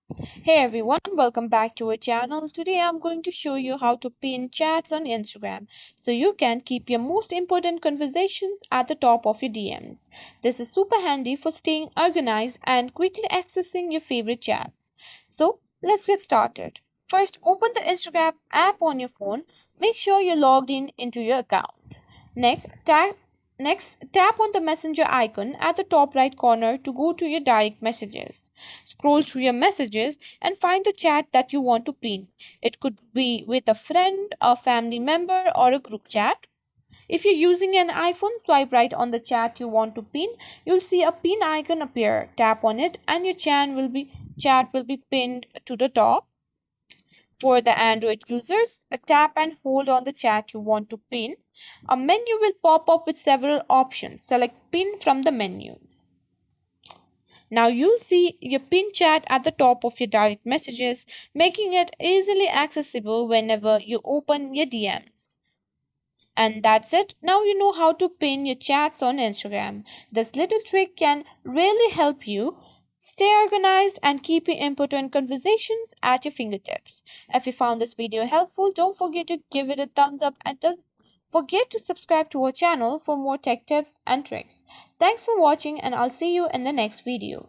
Hey everyone, welcome back to our channel. Today I'm going to show you how to pin chats on Instagram so you can keep your most important conversations at the top of your DMs. This is super handy for staying organized and quickly accessing your favorite chats. So let's get started. First, open the Instagram app on your phone. Make sure you're logged in into your account. Next, tap on the messenger icon at the top right corner to go to your direct messages. Scroll through your messages and find the chat that you want to pin. It could be with a friend, a family member, or a group chat. If you're using an iPhone, swipe right on the chat you want to pin. You'll see a pin icon appear. Tap on it and your chat will be pinned to the top. For the Android users, tap and hold on the chat you want to pin. A menu will pop up with several options. Select Pin from the menu. Now you'll see your pin chat at the top of your direct messages, making it easily accessible whenever you open your DMs. And that's it. Now you know how to pin your chats on Instagram. This little trick can really help you stay organized and keep your important conversations at your fingertips. If you found this video helpful, don't forget to give it a thumbs up and don't forget to subscribe to our channel for more tech tips and tricks. Thanks for watching and I'll see you in the next video.